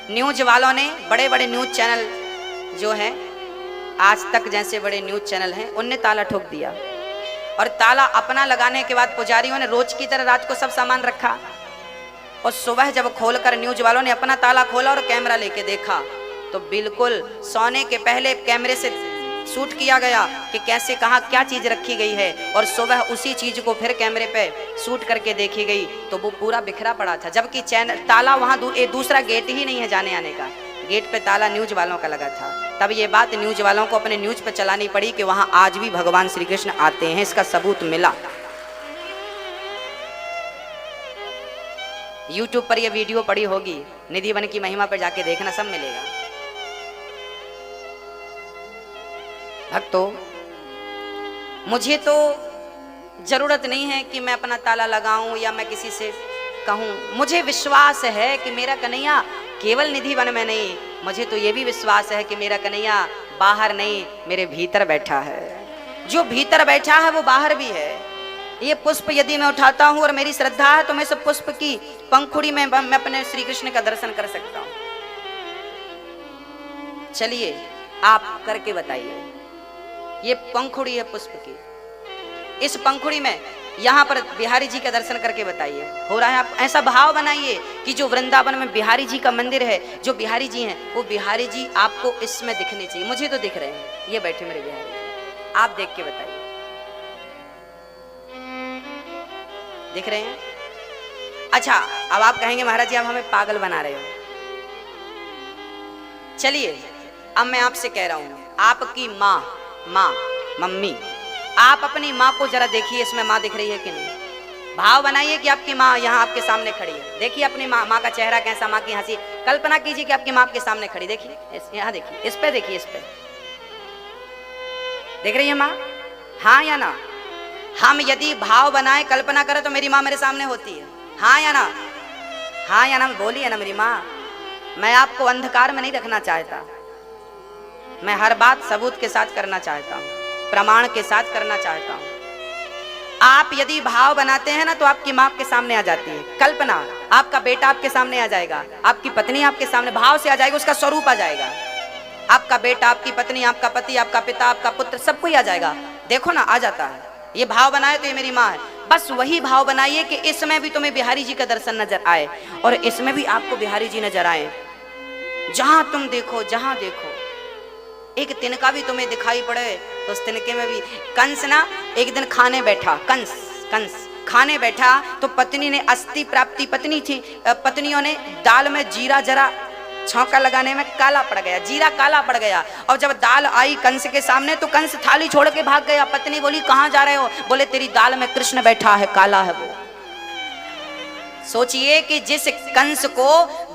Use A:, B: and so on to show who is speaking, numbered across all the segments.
A: News वालों ने, बड़े बड़े न्यूज चैनल जो हैं, आज तक जैसे बड़े न्यूज चैनल हैं, उनने ताला ठोक दिया। और ताला अपना लगाने के बाद पुजारियों ने रोज की तरह रात को सब सामान रखा, और सुबह जब खोलकर न्यूज वालों ने अपना ताला खोला और कैमरा लेके देखा तो बिल्कुल सोने के पहले कैमरे से शूट किया गया कि कैसे कहाँ क्या चीज रखी गई है, और सुबह उसी चीज को फिर कैमरे पे शूट करके देखी गई तो वो पूरा बिखरा पड़ा था। जबकि चैनल ताला वहाँ दूसरा गेट ही नहीं है जाने आने का, गेट पे ताला न्यूज वालों का लगा था। तब ये बात न्यूज वालों को अपने न्यूज पे चलानी पड़ी कि वहाँ आज भी भगवान श्री कृष्ण आते हैं, इसका सबूत मिला। यूट्यूब पर ये वीडियो पड़ी होगी, निधि वन की महिमा पर जाके देखना, सब मिलेगा। भक्तों, मुझे तो जरूरत नहीं है कि मैं अपना ताला लगाऊं या मैं किसी से कहूं। मुझे विश्वास है कि मेरा कन्हैया केवल निधि वन में नहीं, मुझे तो ये भी विश्वास है कि मेरा कन्हैया बाहर नहीं, मेरे भीतर बैठा है। जो भीतर बैठा है वो बाहर भी है। ये पुष्प यदि मैं उठाता हूं और मेरी श्रद्धा है तो मैं सब पुष्प की पंखुड़ी में मैं अपने श्री कृष्ण का दर्शन कर सकता हूं। चलिए आप करके बताइए। ये पंखुड़ी है पुष्प की, इस पंखुड़ी में यहाँ पर बिहारी जी का दर्शन करके बताइए हो रहा है। आप ऐसा भाव बनाइए कि जो वृंदावन में बिहारी जी का मंदिर है, जो बिहारी जी हैं, वो बिहारी जी आपको इसमें दिखने चाहिए। मुझे तो दिख रहे हैं, ये बैठे मेरे बिहारी जी, आप देख के बताइए दिख रहे हैं? अच्छा, अब आप कहेंगे महाराज जी आप हमें पागल बना रहे हो। चलिए अब मैं आपसे कह रहा हूं, आपकी माँ मम्मी, आप अपनी माँ को जरा देखिए, इसमें माँ दिख रही है कि नहीं? भाव बनाइए कि आपकी माँ यहाँ आपके सामने खड़ी है। देखिए अपनी माँ का चेहरा कैसा, माँ की हंसी। कल्पना कीजिए कि आपकी माँ आपके सामने खड़ी, देखिए यहाँ देखिए, इस पे देखिए, इस पे देख रही है माँ? हाँ या ना? हम यदि भाव बनाए, कल्पना करें तो मेरी माँ मेरे सामने होती है। हाँ या ना? हाँ या ना? बोलिए ना मेरी माँ। मैं आपको अंधकार में नहीं रखना चाहता, मैं हर बात सबूत के साथ करना चाहता हूँ, प्रमाण के साथ करना चाहता हूँ। आप यदि भाव बनाते हैं ना तो आपकी माँ आपके सामने आ जाती है। कल्पना, आपका बेटा आपके सामने आ जाएगा, आपकी पत्नी आपके सामने भाव से आ जाएगी, उसका स्वरूप आ जाएगा। आपका बेटा, आपकी पत्नी, आपका पति, आपका पिता, आपका पुत्र, सब कोई आ जाएगा। देखो ना, आ जाता है। ये भाव बनाए तो ये मेरी माँ है। बस वही भाव बनाइए कि इसमें भी तुम्हें बिहारी जी का दर्शन नजर आए और इसमें भी आपको बिहारी जी नजर आए। जहां तुम देखो, जहां देखो, एक तिनका भी तुम्हें दिखाई पड़े तो उस तिनके में भी। कंस ना एक दिन खाने बैठा, कंस खाने बैठा तो पत्नी ने अस्थि प्राप्ति, पत्नी थी, पत्नियों ने दाल में जीरा जरा छौंका लगाने में काला पड़ गया, जीरा काला पड़ गया। और जब दाल आई कंस के सामने तो कंस थाली छोड़ के भाग गया। पत्नी बोली कहाँ जा रहे हो? बोले तेरी दाल में कृष्ण बैठा है, काला है वो। सोचिए कि जिस कंस को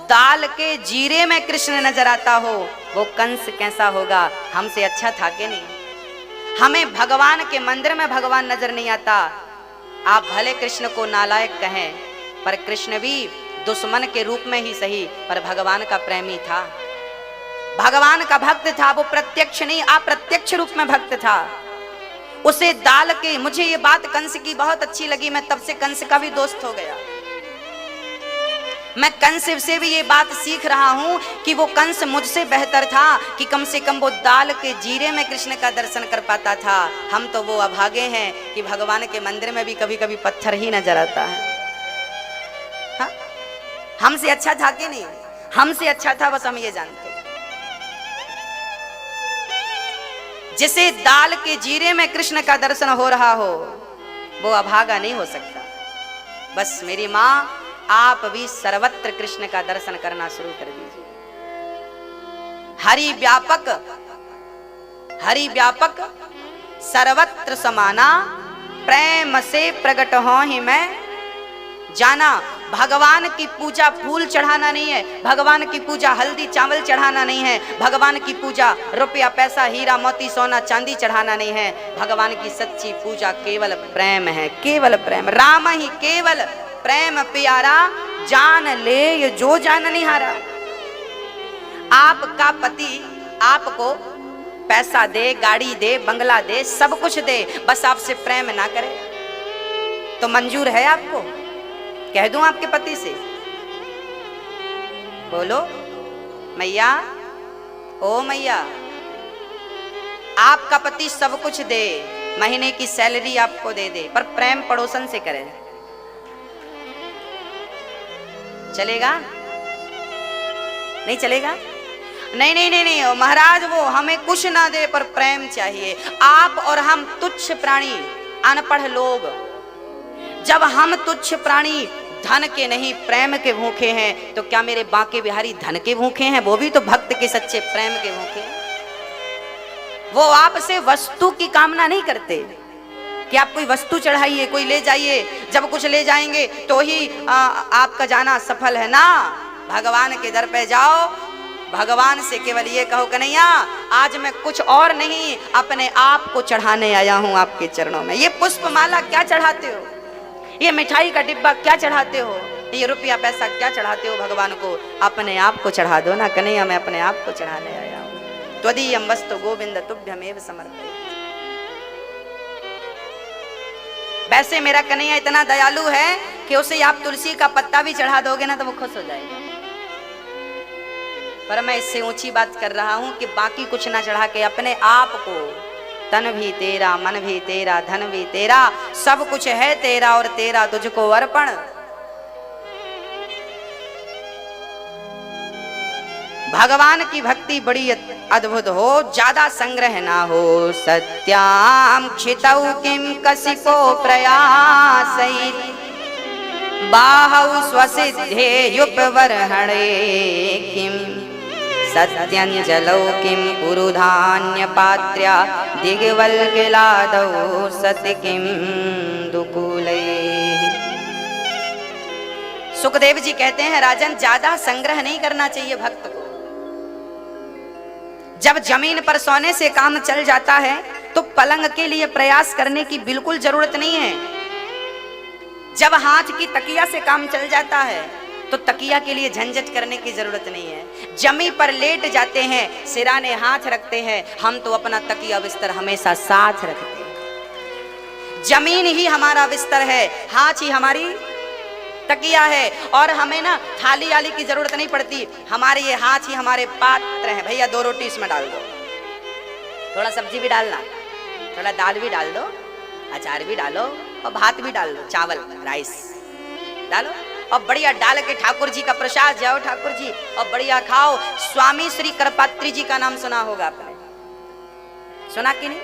A: दाल के जीरे में कृष्ण नजर आता हो वो कंस कैसा होगा? हमसे अच्छा था कि नहीं? हमें भगवान के मंदिर में भगवान नजर नहीं आता। आप भले कृष्ण को नालायक कहें, पर कृष्ण भी दुश्मन के रूप में ही सही, पर भगवान का प्रेमी था, भगवान का भक्त था। वो प्रत्यक्ष नहीं, अप्रत्यक्ष रूप में भक्त था। उसे दाल के, मुझे ये बात कंस की बहुत अच्छी लगी, मैं तब से कंस का भी दोस्त हो गया। मैं कंस से भी ये बात सीख रहा हूं कि वो कंस मुझसे बेहतर था कि कम से कम वो दाल के जीरे में कृष्ण का दर्शन कर पाता था। हम तो वो अभागे हैं कि भगवान के मंदिर में भी कभी कभी पत्थर ही नजर आता है। हाँ? हमसे अच्छा था कि नहीं? हमसे अच्छा था, बस हम ये जानते। जिसे दाल के जीरे में कृष्ण का दर्शन हो रहा हो वो अभागा नहीं हो सकता। बस मेरी माँ, आप भी सर्वत्र कृष्ण का दर्शन करना शुरू कर दीजिए। हरि व्यापक सर्वत्र समाना, प्रेम से प्रकट हो ही मैं जाना। भगवान की पूजा फूल चढ़ाना नहीं है, भगवान की पूजा हल्दी चावल चढ़ाना नहीं है, भगवान की पूजा रुपया पैसा हीरा मोती सोना चांदी चढ़ाना नहीं है। भगवान की सच्ची पूजा केवल प्रेम है, केवल प्रेम। राम ही केवल प्रेम प्यारा, जान ले ये जो जान नहीं हारा। आपका पति आपको पैसा दे, गाड़ी दे, बंगला दे, सब कुछ दे, बस आपसे प्रेम ना करे तो मंजूर है आपको? कह दूं आपके पति से? बोलो, मैया, ओ मैया, आपका पति सब कुछ दे, महीने की सैलरी आपको दे दे, पर प्रेम पड़ोसन से करे, चलेगा? नहीं चलेगा? नहीं नहीं नहीं नहीं महाराज, वो हमें कुछ ना दे पर प्रेम चाहिए। आप और हम तुच्छ प्राणी, अनपढ़ लोग, जब हम तुच्छ प्राणी धन के नहीं प्रेम के भूखे हैं, तो क्या मेरे बांके बिहारी धन के भूखे हैं? वो भी तो भक्त के सच्चे प्रेम के भूखे हैं। वो आपसे वस्तु की कामना नहीं करते कि आप कोई वस्तु चढ़ाइए, कोई ले जाइए, जब कुछ ले जाएंगे तो ही आपका जाना सफल है ना। भगवान के दर पे जाओ, भगवान से केवल ये कहो, कन्हैया आज मैं कुछ और नहीं, अपने आप को चढ़ाने आया हूं आपके चरणों में। ये पुष्प माला क्या चढ़ाते हो, ये मिठाई का डिब्बा क्या चढ़ाते हो, ये रुपया पैसा क्या चढ़ाते हो भगवान को? अपने आप को चढ़ा दो ना कन्हैया, मैं अपने आप को चढ़ाने आया हूं। त्वदीयं वस्तु गोविंद तुभ्यमेव समर्पयामि। वैसे मेरा कन्हैया इतना दयालु है कि उसे आप तुलसी का पत्ता भी चढ़ा दोगे ना तो वो खुश हो जाएगा। पर मैं इससे ऊंची बात कर रहा हूं कि बाकी कुछ ना चढ़ा के अपने आप को, तन भी तेरा, मन भी तेरा, धन भी तेरा, सब कुछ है तेरा और तेरा तुझको अर्पण। भगवान की भक्ति बड़ी अद्भुत हो, ज्यादा संग्रह ना हो। सत्याम क्षितौ किम कसिको प्रयासै, बाहौ स्वसिद्धे युपवर्हणे किम, सत्यंजलौ किम पुरुधान्य पात्र्या, दिग्वल्गिलादौ सति किम दुकूले। सुखदेव जी कहते हैं, राजन ज्यादा संग्रह नहीं करना चाहिए भक्त को। जब जमीन पर सोने से काम चल जाता है तो पलंग के लिए प्रयास करने की बिल्कुल जरूरत नहीं है। जब हाथ की तकिया से काम चल जाता है तो तकिया के लिए झंझट करने की जरूरत नहीं है। जमी पर लेट जाते हैं, सिराने हाथ रखते हैं, हम तो अपना तकिया बिस्तर हमेशा साथ रखते हैं। जमीन ही हमारा बिस्तर है, हाथ ही हमारी तकिया है, और हमें ना थाली आली की जरूरत नहीं पड़ती। हमारे ये हाथ ही हमारे पात्र हैं। भैया 2 रोटी इसमें डाल दो, थोड़ा सब्जी भी डालना, थोड़ा दाल भी डाल दो, अचार भी डालो और भात भी डाल दो, चावल राइस डालो और बढ़िया डाल के ठाकुर जी का प्रसाद, जाओ ठाकुर जी और बढ़िया खाओ। स्वामी श्री करपात्री जी का नाम सुना होगा आपने, सुना कि नहीं?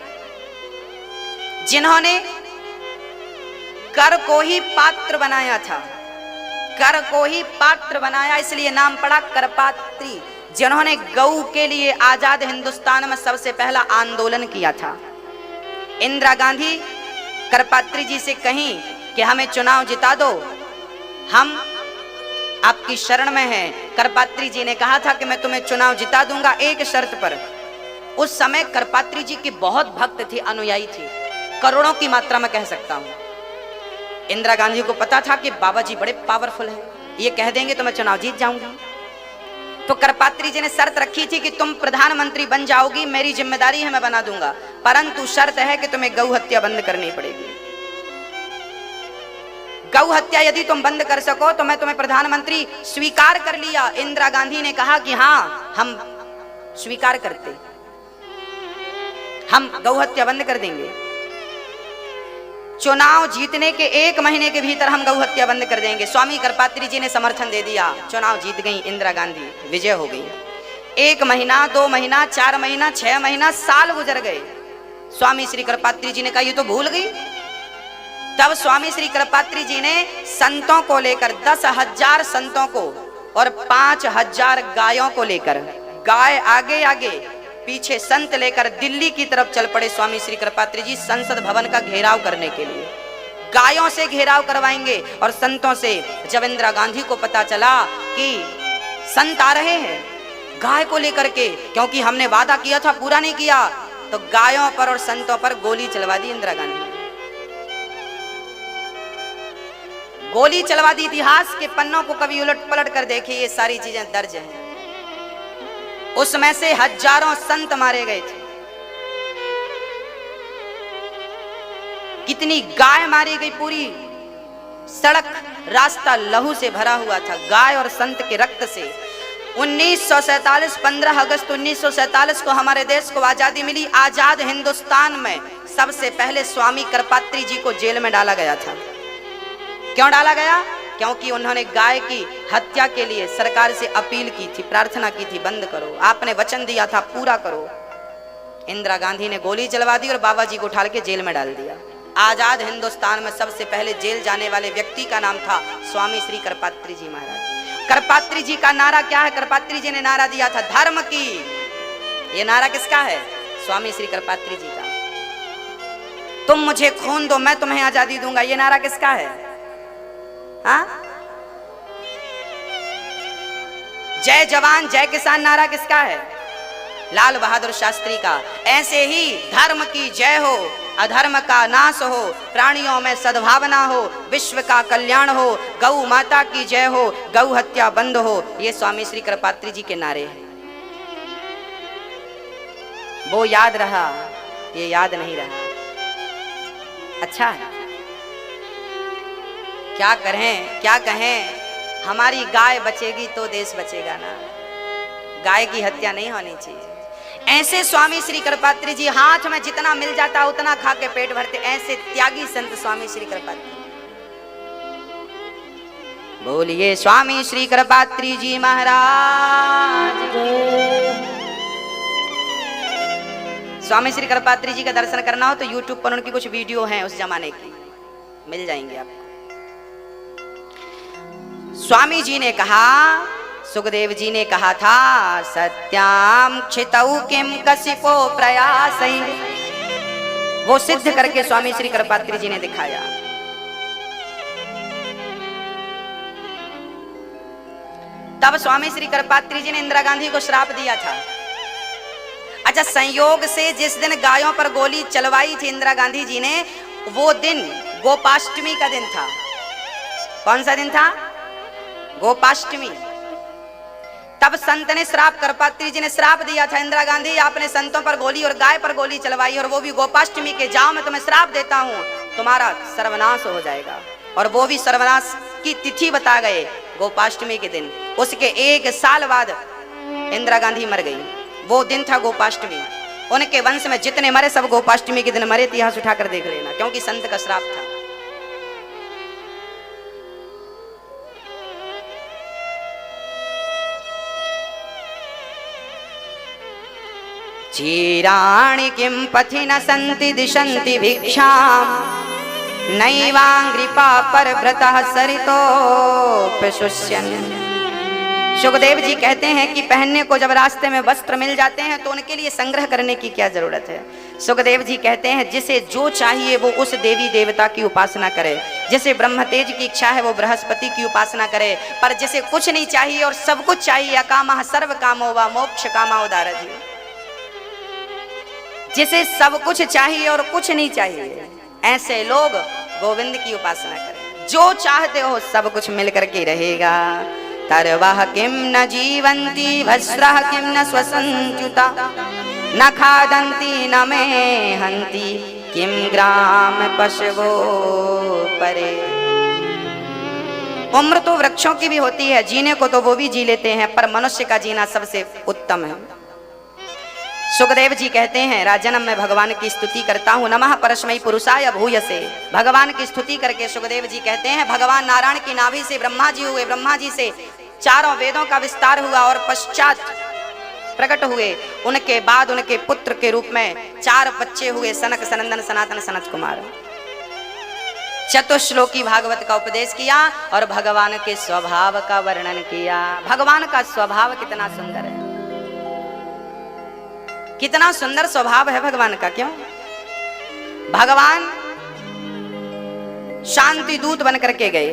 A: जिन्होंने कर को ही पात्र बनाया था, कर को ही पात्र बनाया, इसलिए नाम पड़ा करपात्री। जिन्होंने गौ के लिए आजाद हिंदुस्तान में सबसे पहला आंदोलन किया था। इंदिरा गांधी करपात्री जी से कहीं कि हमें चुनाव जिता दो, हम आपकी शरण में हैं। करपात्री जी ने कहा था कि मैं तुम्हें चुनाव जिता दूंगा एक शर्त पर। उस समय करपात्री जी के बहुत भक्त थे, अनुयायी थे, करोड़ों की मात्रा में कह सकता हूं। इंदिरा गांधी को पता था कि बाबा जी बड़े पावरफुल हैं, ये कह देंगे तो मैं चुनाव जीत जाऊंगी। तो करपात्री जी ने शर्त रखी थी कि तुम प्रधानमंत्री बन जाओगी, मेरी जिम्मेदारी है, मैं बना दूंगा, परंतु शर्त है कि तुम्हें गौ हत्या बंद करनी पड़ेगी। गौ हत्या यदि तुम बंद कर सको तो मैं तुम्हें प्रधानमंत्री स्वीकार कर लिया। इंदिरा गांधी ने कहा कि हाँ हम स्वीकार करते, हम गौ हत्या बंद कर देंगे। चुनाव जीतने के 1 महीने के भीतर हम गौ हत्या बंद कर देंगे। स्वामी करपात्री जी ने समर्थन दे दिया, चुनाव जीत गई इंदिरा गांधी, विजय हो गई। 1 महीना, 2 महीना, 4 महीना, 6 महीना, साल गुजर गए। स्वामी श्री करपात्री जी ने कहा ये तो भूल गई। तब स्वामी श्री करपात्री जी ने संतों को लेकर 10,000 संतों को और 5,000 गायों को लेकर, गाय आगे आगे पीछे संत लेकर दिल्ली की तरफ चल पड़े। स्वामी श्री करपात्री जी संसद भवन का घेराव करने के लिए गायों से घेराव करवाएंगे और संतों से। जब इंदिरा गांधी को पता चला कि संत आ रहे हैं गाय को लेकर के, क्योंकि हमने वादा किया था पूरा नहीं किया, तो गायों पर और संतों पर गोली चलवा दी इंदिरा गांधी ने। गोली चलवा दी। इतिहास के पन्नों को कभी उलट पलट कर देखिए, ये सारी चीजें दर्ज हैं। उसमें से हजारों संत मारे गए थे, कितनी गाय मारी गई, पूरी सड़क रास्ता लहू से भरा हुआ था, गाय और संत के रक्त से। 1947 15 अगस्त 1947 को हमारे देश को आजादी मिली। आजाद हिंदुस्तान में सबसे पहले स्वामी करपात्री जी को जेल में डाला गया था। क्यों डाला गया? क्योंकि उन्होंने गाय की हत्या के लिए सरकार से अपील की थी, प्रार्थना की थी, बंद करो, आपने वचन दिया था पूरा करो। इंदिरा गांधी ने गोली चलवा दी और बाबा जी को उठा के जेल में डाल दिया। आजाद हिंदुस्तान में सबसे पहले जेल जाने वाले व्यक्ति का नाम था स्वामी श्री करपात्री जी महाराज। करपात्री जी का नारा क्या है? करपात्री जी ने नारा दिया था धर्म की। ये नारा किसका है? स्वामी श्री करपात्री जी का। तुम मुझे खून दो, मैं तुम्हें आजादी दूंगा, ये नारा किसका है? हाँ? जय जवान जय किसान नारा किसका है? लाल बहादुर शास्त्री का। ऐसे ही धर्म की जय हो, अधर्म का नाश हो, प्राणियों में सद्भावना हो, विश्व का कल्याण हो, गौ माता की जय हो, गौ हत्या बंद हो, ये स्वामी श्री करपात्री जी के नारे हैं। वो याद रहा, ये याद नहीं रहा। अच्छा है, क्या करें क्या कहें, हमारी गाय बचेगी तो देश बचेगा ना। गाय की हत्या नहीं होनी चाहिए। ऐसे स्वामी श्री करपात्री जी हाथ में जितना मिल जाता उतना खा के पेट भरते, ऐसे त्यागी संत स्वामी श्री करपात्री। बोलिए स्वामी श्री करपात्री जी महाराज। स्वामी श्री करपात्री जी का दर्शन करना हो तो YouTube पर उनकी कुछ वीडियो हैं उस जमाने की, मिल जाएंगे आपको। स्वामी जी ने कहा, सुखदेव जी ने कहा था, सत्याम क्षितौ किम कसिपो प्रयासै। वो सिद्ध करके स्वामी श्री करपात्री जी ने दिखाया। तब स्वामी श्री करपात्री जी ने इंदिरा गांधी को श्राप दिया था। अच्छा, संयोग से जिस दिन गायों पर गोली चलवाई थी इंदिरा गांधी जी ने, वो दिन गोपाष्टमी का दिन था। कौन सा दिन था? गोपाष्टमी। तब संत ने श्राप, करपात्री जी ने श्राप दिया था, इंदिरा गांधी आपने संतों पर गोली और गाय पर गोली चलवाई, और वो भी गोपाष्टमी के, जाओ मैं तुम्हें श्राप देता हूं, तुम्हारा सर्वनाश हो जाएगा। और वो भी सर्वनाश की तिथि बता गए, गोपाष्टमी के दिन। उसके 1 साल बाद इंदिरा गांधी मर गई। वो दिन था गोपाष्टमी। उनके वंश में जितने मरे सब गोपाष्टमी के दिन मरे। इतिहास उठाकर देख लेना, क्योंकि संत का श्राप था। चीराणि किं पथि न सन्ति दिशन्ति भिक्षां, नैवांग्रिपा परव्रतः सरितोऽप्यशुष्यन्। सुखदेव जी कहते हैं कि पहनने को जब रास्ते में वस्त्र मिल जाते हैं तो उनके लिए संग्रह करने की क्या जरूरत है। सुखदेव जी कहते हैं जिसे जो चाहिए वो उस देवी देवता की उपासना करे। जिसे ब्रह्मतेज की इच्छा है वो बृहस्पति की उपासना करे, पर जिसे कुछ नहीं चाहिए और सब कुछ चाहिए, अकामः सर्व कामो वा मोक्ष कामो दारधि। जिसे सब कुछ चाहिए और कुछ नहीं चाहिए, ऐसे लोग गोविंद की उपासना करें। जो चाहते हो सब कुछ मिल करके रहेगा। तरवः किं न जीवन्ति भस्रः किं न स्वसन्त्युता, न खादन्ति न मेहन्ति किं ग्राम पशवो परे। उम्र तो वृक्षों की भी होती है, जीने को तो वो भी जी लेते हैं, पर मनुष्य का जीना सबसे उत्तम है। सुखदेव जी कहते हैं, राजन्म में भगवान की स्तुति करता हूँ, नमः परस्मै पुरुषाय भूयसे। भगवान की स्तुति करके सुखदेव जी कहते हैं, भगवान नारायण की नाभि से ब्रह्मा जी हुए, ब्रह्मा जी से चारों वेदों का विस्तार हुआ और पश्चात प्रकट हुए। उनके बाद उनके पुत्र के रूप में 4 बच्चे हुए, सनक, सनंदन, सनातन, सनत कुमार। चतुश्लोकी भागवत का उपदेश किया और भगवान के स्वभाव का वर्णन किया। भगवान का स्वभाव कितना सुंदर है, कितना सुंदर स्वभाव है भगवान का। क्यों? भगवान शांति दूत बनकर के गए।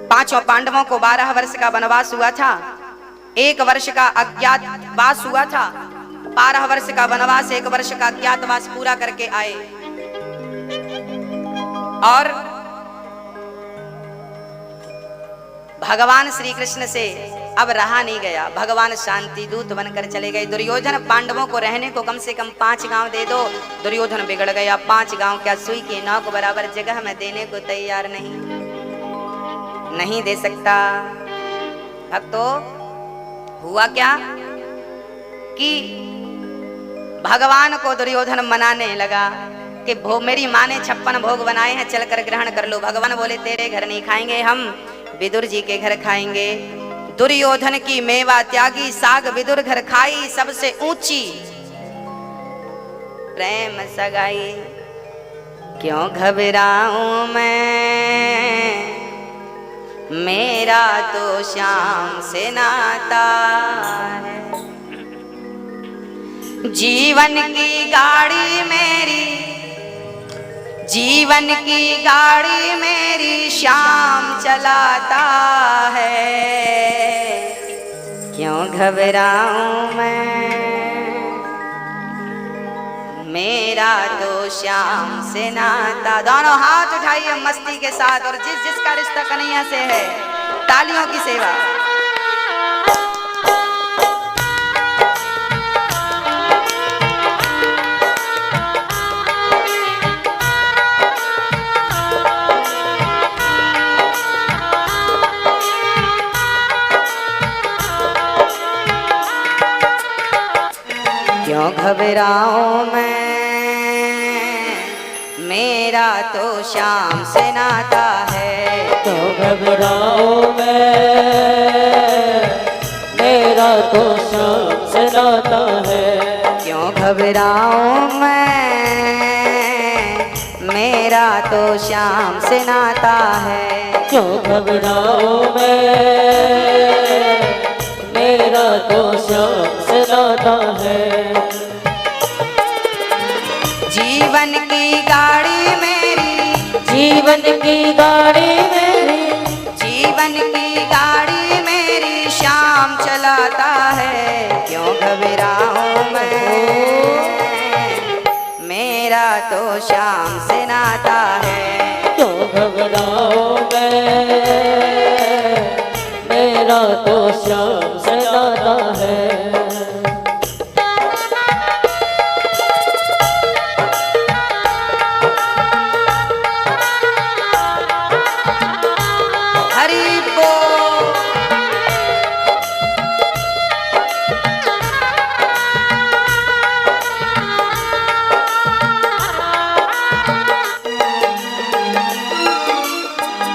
A: 5 पांडवों को 12 वर्ष का वनवास हुआ था, 1 वर्ष का अज्ञातवास हुआ था। 12 वर्ष का वनवास, 1 वर्ष का अज्ञातवास पूरा करके आए और भगवान श्री कृष्ण से अब रहा नहीं गया। भगवान शांति दूत बनकर चले गए। दुर्योधन पांडवों को रहने को कम से कम 5 गांव दे दो, दुर्योधन बिगड़ गया। 5 गांव क्या, सुई की नौक बराबर जगह में देने को तैयार नहीं। नहीं दे सकता। भक्तों, हुआ क्या कि भगवान को दुर्योधन मनाने लगा कि मेरी माँ ने 56 भोग बनाए हैं, चलकर ग्रहण कर लो। भगवान बोले तेरे घर नहीं खाएंगे, हम विदुर जी के घर खाएंगे। दुर्योधन की मेवा त्यागी, साग विदुर घर खाई, सबसे ऊंची प्रेम सगाई। क्यों घबराऊं मैं, मेरा तो श्याम से नाता है। जीवन की गाड़ी मेरी, जीवन की गाड़ी मेरी श्याम चलाता है। क्यों घबराऊं मैं, मेरा तो श्याम से नाता। दोनों हाथ उठाइए मस्ती के साथ, और जिस जिसका रिश्ता कन्हैया से है तालियों की सेवा। क्यों घबराऊं मैं, मेरा तो श्याम से नाता है।
B: क्यों घबराऊं मैं, मेरा तो श्याम से नाता है।
A: क्यों घबराऊं मैं, मेरा तो श्याम से नाता है।
B: क्यों घबराऊं मैं, मेरा तो श्याम से नाता है।
A: जीवन की गाड़ी मेरी,
B: जीवन की गाड़ी मेरी,
A: जीवन की गाड़ी मेरी श्याम चलाता है। क्यों घबराऊं मैं, मेरा तो श्याम से नाता है।
B: क्यों घबराऊं मैं, मेरा तो श्याम से नाता है।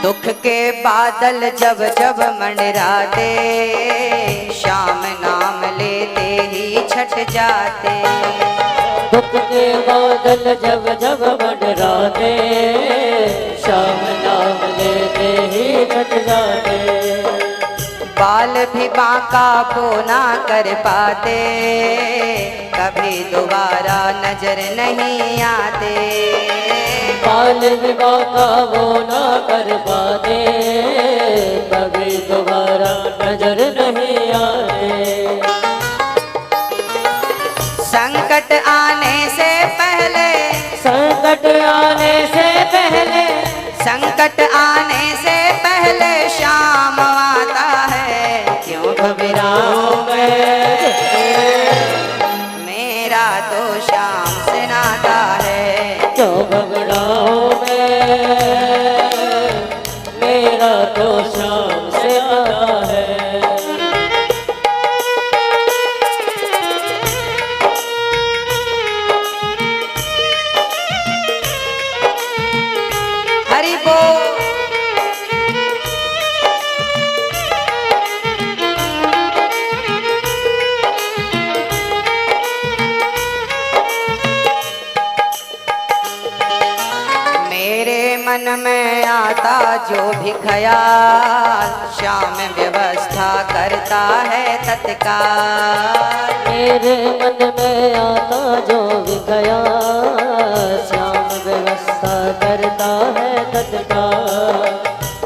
A: दुख के बादल जब जब मंडराते, श्याम नाम लेते ही छट जाते।
B: दुख के बादल जब जब मंडराते, श्याम नाम लेते ही छट जाते।
A: बाल भी बांका वो ना कर पाते, कभी दोबारा नजर नहीं आते।
B: बाल भी बांका वो ना कर पाते, कभी दोबारा नजर नहीं आते।
A: संकट आने से पहले,
B: संकट आने से पहले,
A: संकट आने से पहले श्याम आता है। क्यों घबराऊं मैं, मेरा तो श्याम से नाता है।
B: क्यों घबराऊं मैं, मेरा तो श्याम से नाता है।
A: हरि बोल। मन में आता जो भी ख्याल, श्याम व्यवस्था करता है तत्काल।
B: मेरे मन में आता जो भी ख्याल, श्याम व्यवस्था करता है तत्काल।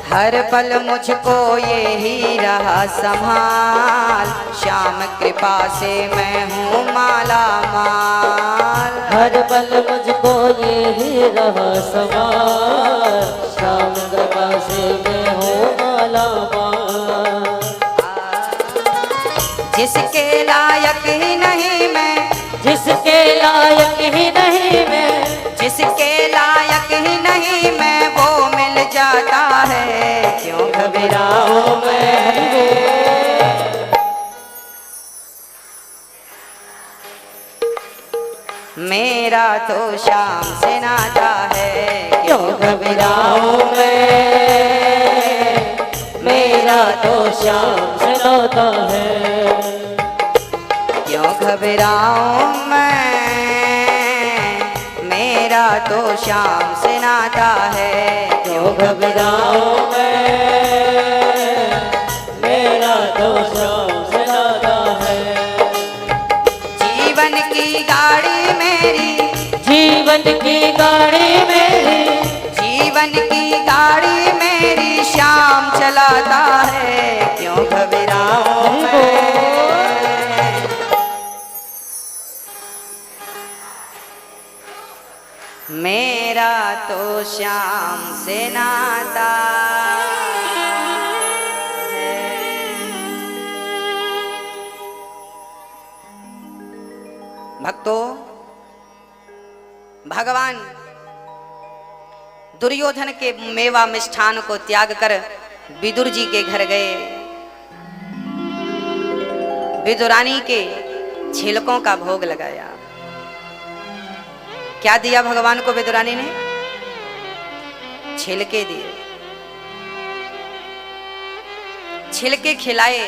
A: हर पल मुझको ये ही रहा संभाल, श्याम कृपा से मैं हूँ माला माल।
B: हर पल मुझको ये ही रहा संभाल, श्याम कृपा से मैं हूँ माला माल।
A: जिसके लायक ही नहीं मैं,
B: जिसके लायक ही नहीं मैं,
A: जिसके लायक ही नहीं मैं, वो मिल जाता है। क्यों घबरा मेरा तो श्याम से नाता है,
B: क्यों घबराऊं मैं, मेरा तो श्याम से नाता है।
A: क्यों घबराऊं मैं, मेरा तो श्याम से नाता है।
B: क्यों घबराऊं मैं, मेरा तो श्याम से नाता है।
A: जीवन की गाड़ी मेरी,
B: जीवन की गाड़ी मेरी,
A: जीवन की गाड़ी मेरी श्याम चलाता है। क्यों घबराऊं मैं, मेरा तो श्याम से नाता है। भक्तों, भगवान दुर्योधन के मेवा मिष्ठान को त्याग कर विदुर जी के घर गए। विदुरानी के छिलकों का भोग लगाया। क्या दिया भगवान को विदुरानी ने? छिलके दिए, छिलके खिलाए।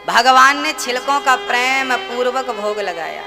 A: भगवान ने छिलकों का प्रेम पूर्वक भोग लगाया।